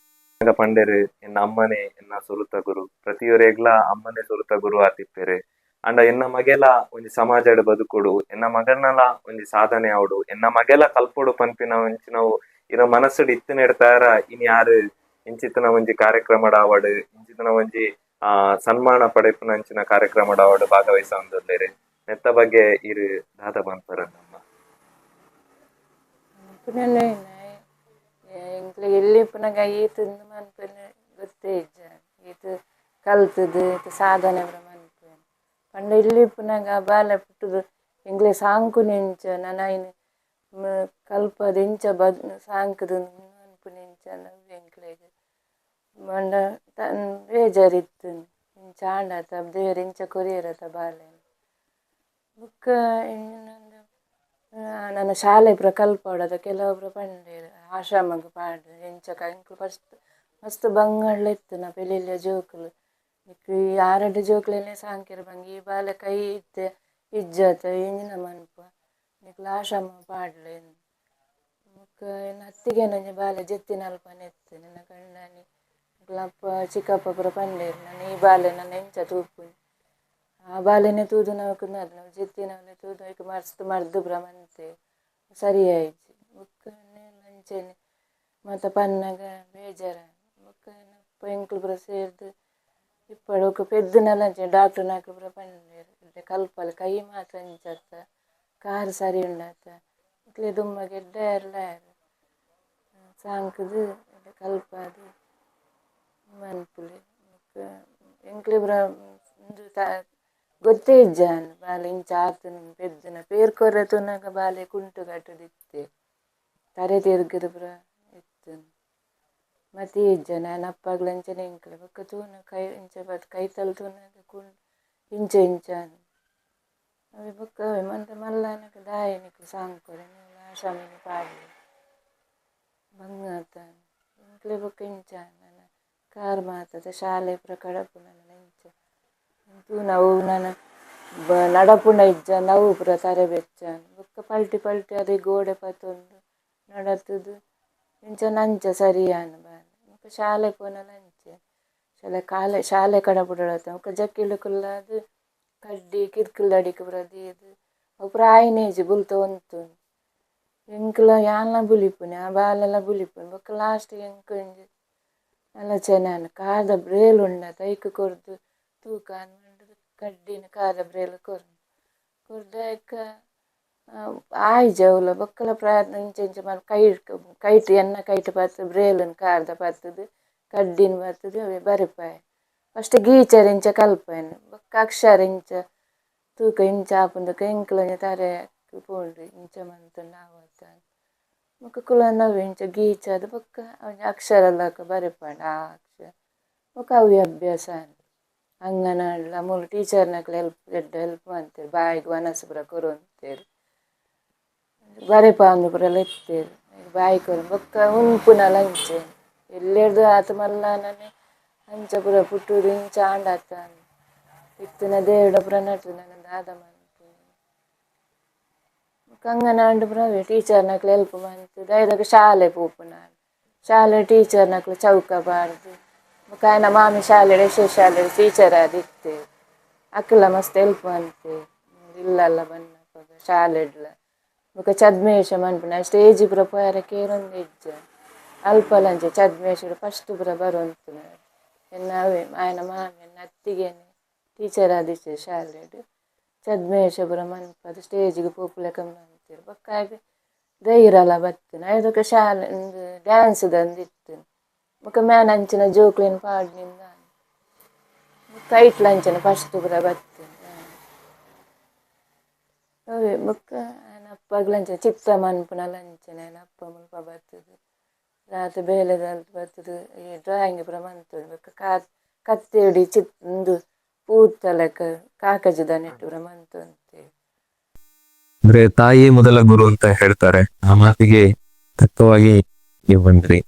ಪಂಡೇರು ಎನ್ನ ಅಮ್ಮನೆ ಎನ್ನ ಸೊಲುತ ಗುರು ಪ್ರತಿಯೊರೆಗ್ಲ ಅಮ್ಮನೆ ಸೊಲುತ ಗುರು ಆತಿಪ್ಪೆರೆ ಅಂಡ ಎನ್ನ ಮಗೆಲ ಒಂಜಿ ಸಮಾಜಡ್ ಬದುಕುಡು ಎನ್ನ ಮಗನಲ ಒಂಜಿ ಸಾಧನೆ ಆವಡು ಎನ್ನ ಮಗೆಲ ಕಲ್ಪೊಡು ಪನ್ಪಿನ ನಾವು ಇರ ಮನಸ್ಸಡ್ ಇತ್ತು ನೆಡ್ತಾರ ಇನ್ ಯಾರು ಇಂಚಿತನ ಒಂಜಿ ಕಾರ್ಯಕ್ರಮಡ ಆವಡ್ ಇಂಚಿತನ ಒಂಜಿ ಸನ್ಮಾನ ಪಡೆಪುನ ಅಂಚಿನ ಕಾರ್ಯಕ್ರಮಡ ಆವಡ್ ಭಾಗವಹಿಸ ಒಂದೊಲ್ಲೆರೆ ನೆತ್ತ ಬಗ್ಗೆ ಇರು ದಾದ ಬಂಪರ ನಮ್ಮ ಎಲ್ಲಿ ಪುನಗ ಈತಂದು ಮನ್ಪೇನೆ ಗೊತ್ತೇ ಇಜ್ಜ ಈತ ಕಲ್ತದು ಈತ ಸಾಧನೆ ಮನ್ಪೇನೆ ಪಂಡ ಇಲ್ಲಿ ಪುನಗ ಬಾಲೆ ಪುಟ್ಟದು ಎಂಗ್ಲೆ ಸಾಂಕು ನೆಂಚ ನನೈನ್ ಕಲ್ಪದ ಇಂಚ ಸಾಂಕದ ಮನ್ಪು ನೆಂಚ ಎಂಕ್ಲೆಗ್ ಮಂಡ ಬೇಜಾರಿತ್ತು ಇಂಚ ಆಂಡತ ದೇವ್ರ ಇಂಚ ಕೊರಿಯರತ ಬಾಲೆ ಬುಕ್ಕ ನನ್ನ ಶಾಲೆ ಪುರ ಕಲ್ಪೋಡದ ಕೆಲವೊಬ್ರು ಪಂಡೇರು ಆಶ್ರಮಗ್ ಪಾಡು ಎಂಚ ಎಂಕ್ಲು ಫಸ್ಟ್ ಮಸ್ತ್ ಬಂಗಳ್ಲ ಇತ್ತು ನಾ ಪೆಲಿಲಿಯ ಜೋಕುಲು ಈ 6 ಜೋಕ್ಲೆನೆ ಸಾಂಕೆರ್ ಬಂಗಿ ಈ ಬಾಲೆ ಕೈ ಇತ್ತೆ ಇಜ್ಜತ ಎಂಜಿನ ಮನ್ಪ ನಿಕ್ಲ ಆಶ್ರಮ ಪಾಡ್ಲೆ ಮುಕ್ಕ ಹತ್ತಿಗೆ ನಂಜ ಬಾಲೆ ಜೆತ್ತಿನ ಅಲ್ಪನೆ ಇತ್ತು ನನ್ನ ಕಂಡಾನಿ ಅಪ್ಪ ಚಿಕ್ಕಪ್ಪ ಪುರ ಪಂಡೇರು ನಾನು ಈ ಬಾಲೆ ನನ್ನ ಎಂಚ ತೂಪು ಆ ಬಾಲೆನೆ ತೂದು ನಾವು ಕುನ್ನದು ನಾವು ಜೆತ್ತಿನವನೆ ತೂದು ಈಗ ಮಸ್ತ್ ಮರ್ದು ಬ್ರಹ್ಮಂತೆ ಸರಿ ಆಯ್ತು ಮುಕ್ಕನೆ ಲಂಚನೆ ಮತ್ತು ಪನ್ನಗ ಬೇಜಾರ ಮುಕ್ಕ ಎಂಕ್ಲು ಪುರ ಸೇರ್ದು ಇಪ್ಪಡೋಕೆ ಪೆದ್ದನ ಲಂಚ ಡಾಕ್ಟರ್ ನಾಲ್ಕು ಪುರ ಪಂಡೇರು ಕಲ್ಪಲ್ ಕೈ ಮಾತ್ರ ಅಂಚತ್ತ ಕಾರ್ ಸರಿ ಉಂಡಾತ ಇಕ್ಲೆ ದುಮ್ಮ ಗೆಡ್ಡ ಎಲ್ಲ ಸಾಂಕದು ಕಲ್ಪಾದು ಮನ್ಪುಲಿ ಎಂಕ್ಲೆ ಬುರ ಗೊತ್ತೇ ಇಜ್ಜಾನ್ ಬಾಲೆ ಇಂಚ ಆತನ ಪೆದ್ದನ ಪೇರ್ಕೊರೆ ತುನಗ ಬಾಲೆ ಕುಂಟು ಕಟ್ಟದಿತ್ತೆ ತರೆ ತಿರ್ಗದ ಪುರ ಇತ್ತು ಮತ್ತೆ ಇಜ್ಜ ನಾನು ಅಪ್ಪಗ್ಲಂಚನೆ ಎಂಕ್ಲೆ ಬೊಕ್ಕ ತೂನ ಕೈ ಇಂಚ ಬತ್ ಕೈತಲ್ ತೂನಗ ಕುಂಟು ಇಂಚ ಇಂಚಾನ್ ಅವೆ ಬೊಕ್ಕ ಅವೆ ಮಂತ ಮಲ್ಲನಕ ದಾಯನಿಕ ಸಾಂಕೊರೆ ಆಶಾಮಿನಿ ಪಾಡ್ಲಿ ಬಂಗಾತ ಎಂಕ್ಲೆ ಬೊಕ್ಕ ಇಂಚಾನ್ ನನ್ನ ಕಾರ್ ಮಾತದ ಶಾಲೆ ಪುರ ಕಡಪು ನನ್ನ ಇಂಚ ಅಂತೂ ನಾವು ನಾನು ನಡಪುನ ಇಜ್ಜ ನಾವು ಪುರ ತರೆ ಬೆಚ್ಚಾನ್ ಬೊಕ್ಕ ಪಲ್ಟಿ ಪಲ್ಟಿ ಅದೇ ಗೋಡೆ ಪತ್ತೊಂದು ನಡತದು ಇಂಚ ನಂಚ ಸರಿಯಾನ ಬಾಲೆ ಬೊಕ್ಕ ಶಾಲೆ ಪೋನಲ ಅಂಚೆ ಶಾಲೆ ಕಡಪುಡತ ಬೊಕ್ಕ ಜಕ್ಕಿಲು ಕುಲ್ಲಾದು ಕಡ್ಡಿ ಕಿರ್ಕಿಲ್ ಅಡಿಕೆ ಪುರ ದೀದು ಅವು ಪುರ ಆಯ್ನೇಜಿ ಬುಲ್ತ ಒಂತು ಎಂಕ್ಲ ಯಾನ್ಲ ಬುಲಿಪುನೆ ಆ ಬಾಲೆಲ್ಲ ಬುಲಿಪುನೆ ಬೊಕ್ಕ ಲಾಸ್ಟಿಗೆ ಎಂಕ್ ಒಂಜಿ ಎಲ್ಲ ಚೆನ್ನಾನು ಕಾದ ಬ್ರೇಲ್ ಉಂಡ ತೈಕ್ ಕೊರ್ದು ತೂಕ ಅನ್ಮಂಡದು ಕಡ್ಡಿನ ಕಾದ ಬ್ರೇಲ್ ಕೊರ್ದು ಆಯ್ ಜವುಲ ಬೊಕ್ಕಲ ಪ್ರಯತ್ನ ಇಂಚ ಇಂಚ ಮಾಡಿ ಕೈಟ್ ಎನ್ನ ಕೈಟ್ ಪತ್ತು ಬ್ರೇಲನ್ ಕಾರ್ದ ಪತ್ತದು ಕಡ್ಡಿನ ಬರ್ತದು ಅವೆ ಬರಿಪಾಯ್ ಫಸ್ಟ್ ಗೀಚರ್ ಇಂಚ ಕಲ್ಪಾಯನು ಬೊಕ್ಕ ಅಕ್ಷರ ಇಂಚ ತೂಕ ಇಂಚ ಆಪುಂದಕ ಎಂಕ್ಲಂಜ ತಾರೆ ಪೋಂಡ್ರಿ ಇಂಚ ಮಂತ ನಾವು ಬೊಕ್ಕ ಕುಲನವು ಇಂಚ ಗೀಚದು ಬೊಕ್ಕ ಅಕ್ಷರ ಎಲ್ಲಕ ಬರಿಪಾಂಡ ಆ ಅಕ್ಷರ ಬೊಕ್ಕ ಅವು ಅಭ್ಯಾಸ ಅಂಗನಡ್ಲ ಮೂಲು ಟೀಚರ್ನಕ್ಲೆ ಹೆಲ್ಪ್ ಮಾಡ್ತೇವೆ ಬಾಯಿಗೆ ವನಸು ಪುರ ಕೊರು ಅಂತೇಳಿ ಬರೆಪಾಂದು ಪುರ ಲೆತ್ತೇರು ಬಾಯಿ ಕೊರು ಬೊಕ್ಕ ಉನ್ಪುನಲ ಅಂಚೆ ಎಲ್ಲೆರ್ದು ಆತ ಮಲ್ಲನೇ ಅಂಚ ಪುರ ಪುಟ್ಟೂರು ಇಂಚ ಆಂಡಾತ ಇತ್ತಿನ ದೇವಡ ಪುರ ನಟು ನನ್ನ ದಾದ ಮನ್ಪು ಅಂಗನಾಂಡು ಪುರ ಟೀಚರ್ನಕ್ಲೆ ಹೆಲ್ಪ್ ಮಾಡ್ತೇವೆ ದಯದಾಗ ಶಾಲೆ ಪೋಪು ನಾನು ಶಾಲೆ ಟೀಚರ್ನಕ್ಲೆ ಚೌಕ ಬಾರ್ದು ಬೊಕ್ಕ ಆಯ್ನ ಮಾಮಿ ಶಾಲೆ ಯಶಸ್ ಶಾಲೆ ಟೀಚರ್ ಆದಿತ್ತೇವೆ ಅಕ್ಕಲ ಮಸ್ತ್ ಹೆಲ್ಪ್ ಮಾಡ್ತೇವೆ ಇಲ್ಲಲ್ಲ ಬನ್ನಪ್ಪ ಶಾಲೆಡ್ಲ ಬೊಕ್ಕ ಛದ್ಮೇಶ ಮನ್ಪುನ ಸ್ಟೇಜ್ ಪುರ ಪೋಯರ ಕೇರೊಂದು ಇಜ್ಜ ಅಲ್ಪಲಂಚೆ ಛದ್ಮೇಶ್ವರ ಫಸ್ಟ್ ಪುರ ಬರುವಂತು ಎನ್ನವೇ ಆಯ್ನ ಮಾಮಿ ಎನ್ನ ಅತ್ತಿಗೆನೆ ಟೀಚರ್ ಆದಿತ್ತೆ ಶಾಲೆಡ್ ಛದ್ಮೇಶ ಪುರ ಮನ್ಪದು ಸ್ಟೇಜಿಗೆ ಪೋಪುಲೆಕ ಅಂತೀರು ಬೊಕ್ಕ ಹಾಗೆ ಧೈರ್ಯಲ ಬತ್ತೇನೆ ಐದಕ್ಕೆ ಶಾಲೆ ಡ್ಯಾನ್ಸ್ ದಂದಿತ್ತು ಬೊಕ್ಕ ಮ್ಯಾನ್ ಅಂಚಿನ ಜೋಕ್ಲಿನ ಪಾಡ್ನಿಂದ ಕೈಟ್ ಲಂಚನ ಫಸ್ಟ್ ಪುರ ಬತ್ತೇನೆ ಅವೇ ಬೊಕ್ಕ ಅಪ್ಪಗ್ಲಂಚ ಚಿತ್ರ ಮನ್ಪುನ ಲಂಚನ ಅಪ್ಪ ಮುಲ್ಪ ಬರ್ತದೆ ರಾತ್ರಿ ಬೇಲೆದಲ್ಲಿ ಬರ್ತದೆ ಈ ಡ್ರಾಯಿಂಗ್ ಪುರ ಮಂತದ್ದು ಬೊಕ್ಕ ಕತ್ತೆಡಿ ಒಂದು ಪೂತಲೆಕ್ಕ ಕಾಕಜದ ನೆಟ್ಟು ಪುರ ಮಂತು ಅಂತೇಳಿ ಅಂದ್ರೆ ತಾಯಿ ಮೊದಲ ಗುರು ಅಂತ ಹೇಳ್ತಾರೆ, ಆ ಮಾತಿಗೆ ತಕ್ಕವಾಗಿ ನೀವು ಬಂದ್ರಿ.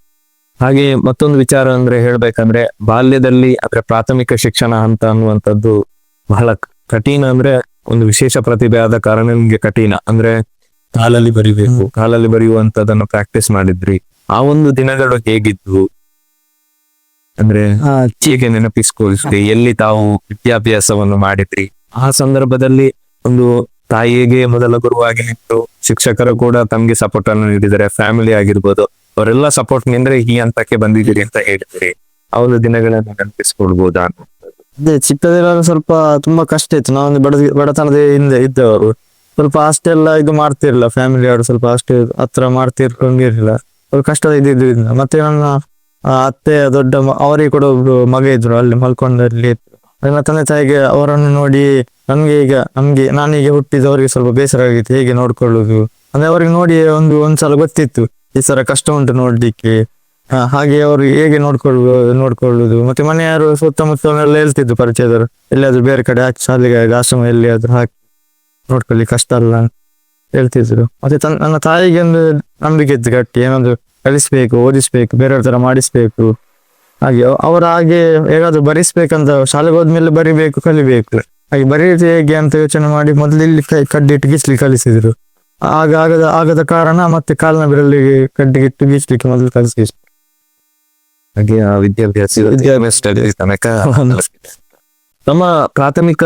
ಹಾಗೆ ಮತ್ತೊಂದು ವಿಚಾರ ಅಂದ್ರೆ ಹೇಳ್ಬೇಕಂದ್ರೆ ಬಾಲ್ಯದಲ್ಲಿ ಅಂದ್ರೆ ಪ್ರಾಥಮಿಕ ಶಿಕ್ಷಣ ಹಂತ ಅನ್ನುವಂಥದ್ದು ಬಹಳ ಕಠಿಣ. ಅಂದ್ರೆ ಒಂದು ವಿಶೇಷ ಪ್ರತಿಭೆ ಆದ ಕಾರಣ ನಿಮ್ಗೆ ಕಠಿಣ ಅಂದ್ರೆ ಕಾಲಲ್ಲಿ ಬರೆಯುವಂತದನ್ನು ಪ್ರಾಕ್ಟೀಸ್ ಮಾಡಿದ್ರಿ. ಆ ಒಂದು ದಿನಗಳು ಹೇಗಿದ್ವು ಅಂದ್ರೆ ಹೇಗೆ ನೆನಪಿಸ್ಕೊಳ್ತೀರಿ? ಎಲ್ಲಿ ತಾವು ವಿದ್ಯಾಭ್ಯಾಸವನ್ನು ಮಾಡಿದ್ರಿ? ಆ ಸಂದರ್ಭದಲ್ಲಿ ಒಂದು ತಾಯಿಗೆ ಮೊದಲ ಗುರುವಾಗಿ ನಿಂತು ಶಿಕ್ಷಕರು ಕೂಡ ತಮ್ಗೆ ಸಪೋರ್ಟ್ ಅನ್ನು ನೀಡಿದರೆ, ಫ್ಯಾಮಿಲಿ ಆಗಿರ್ಬೋದು, ಅವರೆಲ್ಲ ಸಪೋರ್ಟ್ ನಿಂದ್ರೆ ಈ ಹಂತಕ್ಕೆ ಬಂದಿದ್ದೀರಿ ಅಂತ ಹೇಳ್ತೀರಿ. ಆ ಒಂದು ದಿನಗಳನ್ನು ನೆನಪಿಸ್ಕೊಳ್ಬಹುದಾ? ಅದೇ ಚಿಕ್ಕದಿರುವಾಗ ಸ್ವಲ್ಪ ತುಂಬಾ ಕಷ್ಟ ಇತ್ತು. ನಾವೊಂದು ಬಡತನದ ಹಿಂದೆ ಇದ್ದವರು, ಸ್ವಲ್ಪ ಅಷ್ಟೆಲ್ಲ ಇದು ಮಾಡ್ತಿರ್ಲಿಲ್ಲ. ಫ್ಯಾಮಿಲಿ ಅವರು ಸ್ವಲ್ಪ ಅಷ್ಟು ಹತ್ರ ಮಾಡ್ತಿರ್ಕೊಂಡಿರ್ಲಿಲ್ಲ, ಸ್ವಲ್ಪ ಕಷ್ಟದ ಇದ್ದಿದ್ರಿಂದ. ಮತ್ತೆ ನನ್ನ ಅತ್ತೆ ದೊಡ್ಡ ಅವರಿಗೆ ಕೂಡ ಒಬ್ರು ಮಗ ಇದ್ರು, ಅಲ್ಲಿ ಮಲ್ಕೊಂಡಲ್ಲಿ ಇದ್ರು. ನನ್ನ ತಂದೆ ತಾಯಿಗೆ ಅವರನ್ನು ನೋಡಿ ನಾನೀಗ ಹುಟ್ಟಿದ ಅವರಿಗೆ ಸ್ವಲ್ಪ ಬೇಸರ ಆಗಿತ್ತು, ಹೇಗೆ ನೋಡ್ಕೊಳ್ಳುದು ಅಂದ್ರೆ ಅವರಿಗೆ ನೋಡಿ ಒಂದ್ಸಲ ಗೊತ್ತಿತ್ತು ಈ ತರ ಕಷ್ಟ ಉಂಟು ನೋಡ್ಲಿಕ್ಕೆ. ಹಾಗೆ ಅವರು ಹೇಗೆ ನೋಡ್ಕೊಳ್ಳುದು. ಮತ್ತೆ ಮನೆಯವರು ಸುತ್ತಮುತ್ತ ಹೇಳ್ತಿದ್ರು, ಪರಿಚಯದವರು ಎಲ್ಲಿಯಾದ್ರೂ ಬೇರೆ ಕಡೆ ಹಾಕಿ ಶಾಲೆಗೆ ಆಶ್ರಮ ಎಲ್ಲಿಯಾದ್ರೂ ಹಾಕಿ ನೋಡ್ಕೊಳ್ಳಿ, ಕಷ್ಟ ಅಲ್ಲ ಹೇಳ್ತಿದ್ರು. ಮತ್ತೆ ನನ್ನ ತಾಯಿಗೆ ಒಂದು ನಂಬಿಕೆ ಇತ್ತು ಗಟ್ಟಿ, ಏನಾದ್ರು ಕಲಿಸ್ಬೇಕು, ಓದಿಸ್ಬೇಕು, ಬೇರೆಯವ್ರ ತರ ಮಾಡಿಸ್ಬೇಕು. ಹಾಗೆ ಹೇಗಾದ್ರು ಬರಿಸ್ಬೇಕಂತ, ಶಾಲೆಗೆ ಹೋದ್ಮೇಲೆ ಬರಿಬೇಕು, ಕಲಿಬೇಕು. ಹಾಗೆ ಬರೀತಿ ಹೇಗೆ ಅಂತ ಯೋಚನೆ ಮಾಡಿ ಮೊದಲು ಇಲ್ಲಿ ಕಡ್ಡಿಟ್ಟು ಗೀಸ್ಲಿಕ್ಕೆ ಕಲಿಸಿದ್ರು. ಆಗದ ಕಾರಣ ಮತ್ತೆ ಕಾಲಿನ ಬೆರಳಿ ಕಡ್ಡಿಗಿಟ್ಟು ಗೀಸ್ಲಿಕ್ಕೆ ಮೊದಲು ಕಲಿಸಿದ್ರು. ಹಾಗೆ ಆ ವಿದ್ಯಾಭ್ಯಾಸ ತನಕ ತಮ್ಮ ಪ್ರಾಥಮಿಕ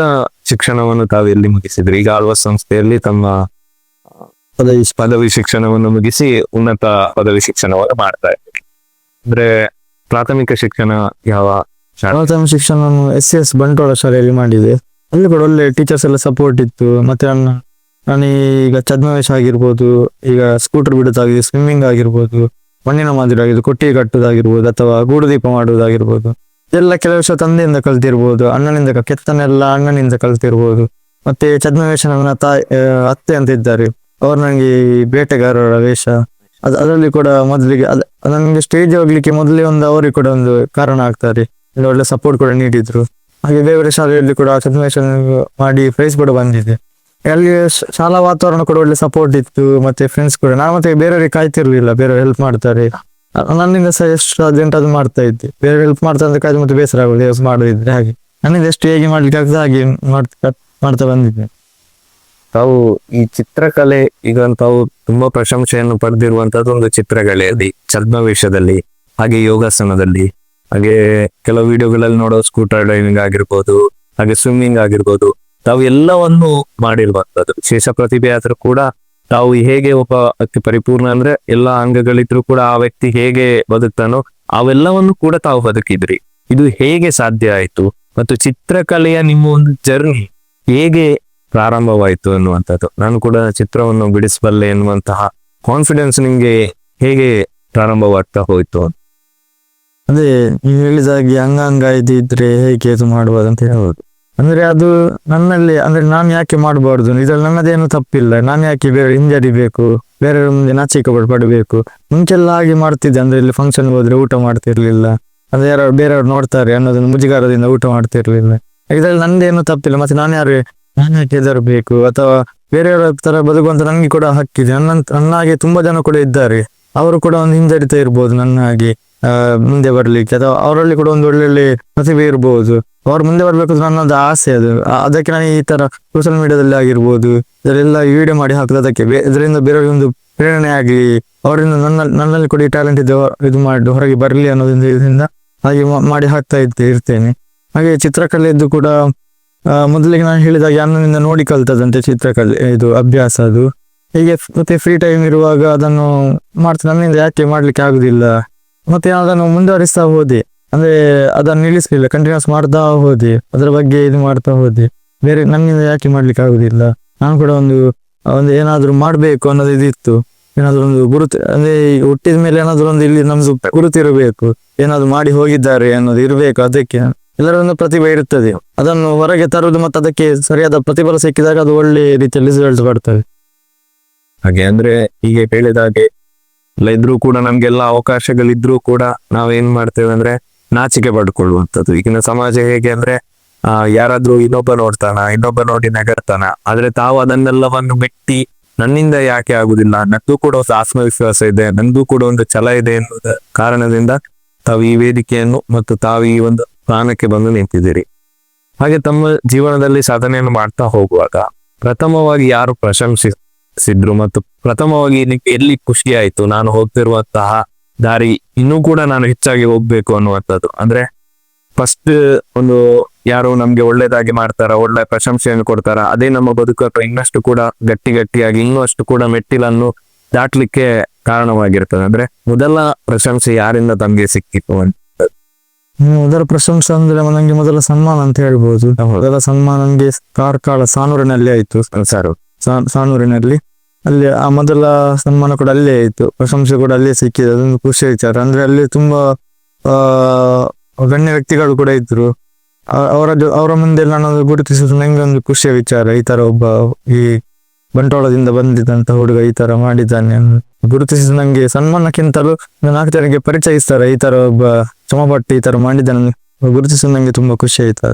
ಶಿಕ್ಷಣವನ್ನು ತಾವು ಎಲ್ಲಿ ಮುಗಿಸಿದ್ರಿ? ಈಗ ಆಳ್ವಾಸ್ ಸಂಸ್ಥೆಯಲ್ಲಿ ತಮ್ಮ ಪದವಿ ಶಿಕ್ಷಣವನ್ನು ಮುಗಿಸಿ ಉನ್ನತ ಪದವಿ ಶಿಕ್ಷಣವನ್ನು ಮಾಡ್ತಾ ಇದ್ದೀರಿ. ಅಂದ್ರೆ ಪ್ರಾಥಮಿಕ ಶಿಕ್ಷಣ ಯಾವ ಪ್ರಾಥಮಿಕ ಶಿಕ್ಷಣ SCS ಬಂಟ್ವಾಳ ಶಾಲೆಯಲ್ಲಿ ಮಾಡಿದೆ. ಅಲ್ಲಿ ಕೂಡ ಒಳ್ಳೆ ಟೀಚರ್ಸ್ ಎಲ್ಲ ಸಪೋರ್ಟ್ ಇತ್ತು. ಮತ್ತೆ ನನ್ನ ನಾನು ಈಗ ಛದ್ಮವೇಷ ಆಗಿರ್ಬೋದು, ಈಗ ಸ್ಕೂಟರ್ ಬಿಡೋದಾಗಿದೆ, ಸ್ವಿಮ್ಮಿಂಗ್ ಆಗಿರ್ಬೋದು, ಮಣ್ಣಿನ ಮಾದರಿ ಆಗಿರ್ಬೋದು, ಕೊಟ್ಟಿಗೆ ಕಟ್ಟುದಾಗಿರ್ಬೋದು, ಅಥವಾ ಗೂಡು ದೀಪ ಮಾಡುವುದಾಗಿರ್ಬೋದು, ಎಲ್ಲ ಕೆಲವು ವಿಷಯ ತಂದೆಯಿಂದ ಕಲ್ತಿರ್ಬೋದು, ಕೆತ್ತನೆಲ್ಲ ಅಣ್ಣನಿಂದ ಕಲ್ತಿರ್ಬೋದು. ಮತ್ತೆ ಛದ್ಮವೇಷ ನನ್ನ ಅತ್ತೆ ಅಂತ ಇದ್ದಾರೆ, ಅವ್ರು ನನಗೆ ಈ ಬೇಟೆಗಾರರ ವೇಷ ಅದರಲ್ಲಿ ಕೂಡ ಮೊದಲಿಗೆ ನನಗೆ ಸ್ಟೇಜ್ ಹೋಗ್ಲಿಕ್ಕೆ ಮೊದಲೇ ಅವರಿಗೆ ಕೂಡ ಒಂದು ಕಾರಣ ಆಗ್ತಾರೆ, ಒಳ್ಳೆ ಸಪೋರ್ಟ್ ಕೂಡ ನೀಡಿದ್ರು. ಹಾಗೆ ಬೇರೆ ಬೇರೆ ಶಾಲೆಯಲ್ಲಿ ಕೂಡ ಛದ್ಮವೇಷ ಮಾಡಿ ಪ್ರೈಸ್ ಕೂಡ ಬಂದಿದೆ. ಅಲ್ಲಿ ಶಾಲಾ ವಾತಾವರಣ ಕೂಡ ಒಳ್ಳೆ ಸಪೋರ್ಟ್ ಇತ್ತು, ಮತ್ತೆ ಫ್ರೆಂಡ್ಸ್ ಕೂಡ. ನಾನು ಮತ್ತೆ ಬೇರೆಯವ್ರಿಗೆ ಕಾಯ್ತಿರ್ಲಿಲ್ಲ, ಬೇರೆಯವ್ರು ಹೆಲ್ಪ್ ಮಾಡ್ತಾರೆ, ನನ್ನಿಂದ ಸಹ ಎಷ್ಟು ಅದು ಮಾಡ್ತಾ ಇದ್ದೆ. ಬೇರೆ ಹೆಲ್ಪ್ ಮಾಡ್ತಾ ಅಂದ್ರೆ ಕಾಯ್ದು ಮತ್ತೆ ಬೇಸರ ಆಗೋದು ಹೆಲ್ಪ್ ಮಾಡೋದಿದ್ರೆ. ಹಾಗೆ ನನ್ನಿಂದ ಎಷ್ಟು ಹೇಗೆ ಮಾಡ್ಲಿಕ್ಕೆ ಆಗ್ತದೆ ಹಾಗೆ ಮಾಡ್ತಾ ಬಂದಿದ್ದೆ. ತಾವು ಈ ಚಿತ್ರಕಲೆ ಈಗ ತಾವು ತುಂಬಾ ಪ್ರಶಂಸೆಯನ್ನು ಪಡೆದಿರುವಂತದ್ದು ಒಂದು ಚಿತ್ರಕಲೆಯಲ್ಲಿ, ಛದ್ಮವೇಷದಲ್ಲಿ, ಹಾಗೆ ಯೋಗಾಸನದಲ್ಲಿ, ಹಾಗೆ ಕೆಲವು ವಿಡಿಯೋಗಳಲ್ಲಿ ನೋಡೋ ಸ್ಕೂಟರ್ ಡ್ರೈವಿಂಗ್ ಆಗಿರ್ಬೋದು, ಹಾಗೆ ಸ್ವಿಮ್ಮಿಂಗ್ ಆಗಿರ್ಬೋದು, ತಾವು ಎಲ್ಲವನ್ನು ಮಾಡಿರುವಂತದ್ದು. ವಿಶೇಷ ಪ್ರತಿಭೆ ಆದ್ರೂ ಕೂಡ ತಾವು ಹೇಗೆ ಒಬ್ಬ ವ್ಯಕ್ತಿ ಪರಿಪೂರ್ಣ ಅಂದ್ರೆ ಎಲ್ಲಾ ಅಂಗಗಳಿದ್ರು ಕೂಡ ಆ ವ್ಯಕ್ತಿ ಹೇಗೆ ಬದುಕ್ತಾನೋ ಅವೆಲ್ಲವನ್ನು ಕೂಡ ತಾವು ಬದುಕಿದ್ರಿ. ಇದು ಹೇಗೆ ಸಾಧ್ಯ ಆಯ್ತು ಮತ್ತು ಚಿತ್ರಕಲೆಯ ನಿಮ್ಮ ಒಂದು ಜರ್ನಿ ಹೇಗೆ ಪ್ರಾರಂಭವಾಯಿತು ಅನ್ನುವಂಥದ್ದು? ನಾನು ಕೂಡ ಚಿತ್ರವನ್ನು ಬಿಡಿಸಬಲ್ಲೆ ಎನ್ನುವಂತಹ ಕಾನ್ಫಿಡೆನ್ಸ್ ನಿಮ್ಗೆ ಹೇಗೆ ಪ್ರಾರಂಭವಾಗ್ತಾ ಹೋಯ್ತು? ಅದೇ ನೀವು ಹೇಳಿದಾಗೆ ಅಂಗಾಂಗ ಇದ್ರೆ ಹೇಗೆ ಅದು ಮಾಡ್ಬೋದು ಅಂತ ಹೇಳ್ಬೋದು. ಅಂದ್ರೆ ಅದು ನನ್ನಲ್ಲಿ, ಅಂದ್ರೆ ನಾನು ಯಾಕೆ ಮಾಡಬಾರ್ದು, ಇದ್ರಲ್ಲಿ ನನ್ನದೇನು ತಪ್ಪಿಲ್ಲ, ನಾನು ಯಾಕೆ ಬೇರೆ ಹಿಂಜರಿಬೇಕು, ಬೇರೆ ಮುಂದೆ ನಾಚಿಕೆ ಪಡಬೇಕು. ಮುಂಚೆಲ್ಲ ಹಾಗೆ ಮಾಡ್ತಿದ್ದೆ, ಅಂದ್ರೆ ಇಲ್ಲಿ ಫಂಕ್ಷನ್ ಹೋದ್ರೆ ಊಟ ಮಾಡ್ತಿರ್ಲಿಲ್ಲ, ಅಂದ್ರೆ ಯಾರು ಬೇರೆಯವ್ರು ನೋಡ್ತಾರೆ ಅನ್ನೋದನ್ನು ಮುಜುಗಾರದಿಂದ ಊಟ ಮಾಡ್ತಿರ್ಲಿಲ್ಲ. ಇದ್ರಲ್ಲಿ ನಂದೇನು ತಪ್ಪಿಲ್ಲ, ಮತ್ತೆ ನಾನು ಯಾಕೆ ಹೆದರ್ಬೇಕು ಅಥವಾ ಬೇರೆಯವರ ತರ ಬದುಕುವಂತ ನನಗೆ ಕೂಡ ಹಕ್ಕಿದೆ. ನನ್ನ ಹಾಗೆ ತುಂಬಾ ಜನ ಕೂಡ ಇದ್ದಾರೆ, ಅವರು ಕೂಡ ಒಂದು ಹಿಂಜರಿತ ಇರ್ಬೋದು ನನ್ನ ಹಾಗೆ ಮುಂದೆ ಬರ್ಲಿಕ್ಕೆ, ಅಥವಾ ಅವರಲ್ಲಿ ಕೂಡ ಒಂದು ಒಳ್ಳೊಳ್ಳೆ ಪ್ರತಿಭೆ ಇರ್ಬೋದು. ಅವ್ರು ಮುಂದೆ ಬರ್ಬೇಕು ನನ್ನದು ಆಸೆ. ಅದಕ್ಕೆ ನಾನು ಈ ತರ ಸೋಷಿಯಲ್ ಮೀಡಿಯಾದಲ್ಲಿ ಆಗಿರ್ಬೋದು ಇದರೆಲ್ಲ ವಿಡಿಯೋ ಮಾಡಿ ಹಾಕುದು, ಅದಕ್ಕೆ ಇದರಿಂದ ಬೇರೆಯವ್ರಿಗೆ ಒಂದು ಪ್ರೇರಣೆ ಆಗಲಿ, ಅವರಿಂದ ನನ್ನಲ್ಲಿ ಕೂಡ ಈ ಟ್ಯಾಲೆಂಟ್ ಇದೆ, ಇದು ಮಾಡಿ ಹೊರಗೆ ಬರಲಿ ಅನ್ನೋದ್ರಿಂದ ಇದರಿಂದ ಹಾಗೆ ಮಾಡಿ ಹಾಕ್ತಾ ಇರ್ತೇನೆ. ಹಾಗೆ ಚಿತ್ರಕಲೆಯದ್ದು ಕೂಡ ಮೊದಲಿಗೆ ನಾನು ಹೇಳಿದಾಗ ಅಣ್ಣನಿಂದ ನೋಡಿ ಕಲ್ತದಂತೆ ಚಿತ್ರಕಲೆ, ಇದು ಅಭ್ಯಾಸ ಅದು. ಹೀಗೆ ಮತ್ತೆ ಫ್ರೀ ಟೈಮ್ ಇರುವಾಗ ಅದನ್ನು ಮಾಡ್ತೀನಿ, ನನ್ನಿಂದ ಯಾಕೆ ಮಾಡ್ಲಿಕ್ಕೆ ಆಗುದಿಲ್ಲ. ಮತ್ತೆ ಅದನ್ನು ಮುಂದುವರಿಸ್ತಾ ಹೋದೆ, ಅಂದ್ರೆ ಅದನ್ನು ನಿಲ್ಲಿಸ್ಲಿಲ್ಲ, ಕಂಟಿನ್ಯೂಸ್ ಮಾಡ್ತಾ ಹೋದೆ, ಅದರ ಬಗ್ಗೆ ಇದು ಮಾಡ್ತಾ ಹೋದೆ. ಬೇರೆ ನನ್ನಿಂದ ಯಾಕೆ ಮಾಡ್ಲಿಕ್ಕೆ ಆಗುದಿಲ್ಲ, ನಾನು ಕೂಡ ಒಂದು ಏನಾದ್ರು ಮಾಡ್ಬೇಕು ಅನ್ನೋದು ಇದಿತ್ತು. ಏನಾದ್ರು ಒಂದು ಗುರುತು, ಅಂದ್ರೆ ಹುಟ್ಟಿದ ಮೇಲೆ ಏನಾದ್ರು ಒಂದು ಇಲ್ಲಿ ನಮ್ದು ಗುರುತಿರಬೇಕು, ಏನಾದ್ರು ಮಾಡಿ ಹೋಗಿದ್ದಾರೆ ಅನ್ನೋದು ಇರಬೇಕು. ಅದಕ್ಕೆ ಎಲ್ಲರ ಒಂದು ಪ್ರತಿಭೆ ಇರುತ್ತದೆ, ಅದನ್ನು ಹೊರಗೆ ತರುವುದು ಮತ್ತೆ ಅದಕ್ಕೆ ಸರಿಯಾದ ಪ್ರತಿಫಲ ಸಿಕ್ಕಿದಾಗ ಅದು ಒಳ್ಳೆ ರೀತಿಯಲ್ಲಿ ರಿಸಲ್ಟ್ಸ್ ಬರ್ತವೆ. ಹಾಗೆ ಅಂದ್ರೆ ಹೀಗೆ ಹೇಳಿದಾಗೆ ಎಲ್ಲ ಇದ್ರೂ ಕೂಡ ನಮ್ಗೆಲ್ಲ ಅವಕಾಶಗಳಿದ್ರೂ ಕೂಡ ನಾವೇನ್ ಮಾಡ್ತೇವೆ ಅಂದ್ರೆ ನಾಚಿಕೆ ಪಡ್ಕೊಳ್ಳುವಂಥದ್ದು. ಈಗಿನ ಸಮಾಜ ಹೇಗೆ ಅಂದ್ರೆ ಯಾರಾದ್ರೂ ಇನ್ನೊಬ್ಬ ನೋಡಿ ನಗರ್ತಾನ, ಆದ್ರೆ ತಾವು ಅದನ್ನೆಲ್ಲವನ್ನು ಮೆಟ್ಟಿ ನನ್ನಿಂದ ಯಾಕೆ ಆಗುದಿಲ್ಲ, ನಂದು ಕೂಡ ಒಂದು ಆತ್ಮವಿಶ್ವಾಸ ಇದೆ, ನಂದು ಕೂಡ ಒಂದು ಛಲ ಇದೆ ಎನ್ನುವುದ ಕಾರಣದಿಂದ ತಾವು ಈ ವೇದಿಕೆಯನ್ನು ಮತ್ತು ತಾವು ಈ ಒಂದು ಸ್ಥಾನಕ್ಕೆ ಬಂದು ನಿಂತಿದ್ದೀರಿ. ಹಾಗೆ ತಮ್ಮ ಜೀವನದಲ್ಲಿ ಸಾಧನೆಯನ್ನು ಮಾಡ್ತಾ ಹೋಗುವಾಗ ಪ್ರಥಮವಾಗಿ ಯಾರು ಪ್ರಶಂಸಿಸಿದ್ರು ಮತ್ತು ಪ್ರಥಮವಾಗಿ ನಿಮ್ಗೆ ಎಲ್ಲಿ ಖುಷಿ ಆಯ್ತು, ನಾನು ಹೋಗ್ತಿರುವಂತಹ ದಾರಿ ಇನ್ನೂ ಕೂಡ ನಾನು ಹೆಚ್ಚಾಗಿ ಹೋಗ್ಬೇಕು ಅನ್ನುವಂಥದ್ದು? ಅಂದ್ರೆ ಫಸ್ಟ್ ಒಂದು ಯಾರು ನಮ್ಗೆ ಒಳ್ಳೇದಾಗಿ ಮಾಡ್ತಾರ, ಒಳ್ಳೆ ಪ್ರಶಂಸೆಯನ್ನು ಕೊಡ್ತಾರ, ಅದೇ ನಮ್ಮ ಬದುಕು ಇನ್ನಷ್ಟು ಕೂಡ ಗಟ್ಟಿಯಾಗಿ ಇನ್ನಷ್ಟು ಕೂಡ ಮೆಟ್ಟಿಲನ್ನು ದಾಟ್ಲಿಕ್ಕೆ ಕಾರಣವಾಗಿರ್ತದೆ. ಅಂದ್ರೆ ಮೊದಲ ಪ್ರಶಂಸೆ ಯಾರಿಂದ ತಮ್ಗೆ ಸಿಕ್ಕಿತ್ತು ಅಂತ? ಮೊದಲ ಪ್ರಶಂಸೆ ಅಂದ್ರೆ ನನಗೆ ಮೊದಲ ಸನ್ಮಾನ ಅಂತ ಹೇಳ್ಬೋದು. ಮೊದಲ ಸನ್ಮಾನ ನನಗೆ ಕಾರ್ಕಳ ಸಾನೂರಿನಲ್ಲಿ ಆಯ್ತು. ಸಾನೂರಿನಲ್ಲಿ ಅಲ್ಲಿ ಆ ಮೊದಲ ಸನ್ಮಾನ ಕೂಡ ಅಲ್ಲೇ ಆಯ್ತು, ಪ್ರಶಂಸೆ ಕೂಡ ಅಲ್ಲೇ ಸಿಕ್ಕಿದೆ. ಅದೊಂದು ಖುಷಿ ವಿಚಾರ. ಅಂದ್ರೆ ಅಲ್ಲಿ ತುಂಬಾ ಗಣ್ಯ ವ್ಯಕ್ತಿಗಳು ಕೂಡ ಇದ್ರು. ಅವರ ಮುಂದೆ ನಾನು ಗುರುತಿಸಿದ್ರು ನಂಗೆ ಒಂದು ಖುಷಿಯ ವಿಚಾರ. ಈ ತರ ಒಬ್ಬ ಈ ಬಂಟ್ವಾಳದಿಂದ ಬಂದಿದ್ದಂತ ಹುಡುಗ ಈ ತರ ಮಾಡಿದ್ದಾನೆ ಗುರುತಿಸಿದ. ನಂಗೆ ಸನ್ಮಾನಕ್ಕಿಂತಲೂ 4 ಜನಕ್ಕೆ ಪರಿಚಯಿಸ್ತಾರೆ, ಈ ತರ ಒಬ್ಬ ಶ್ರಮಪಟ್ಟು ಈ ತರ ಮಾಡಿದ್ದಾನೆ ಗುರುತಿಸಿದ ನಂಗೆ ತುಂಬಾ ಖುಷಿ ಆಯ್ತು.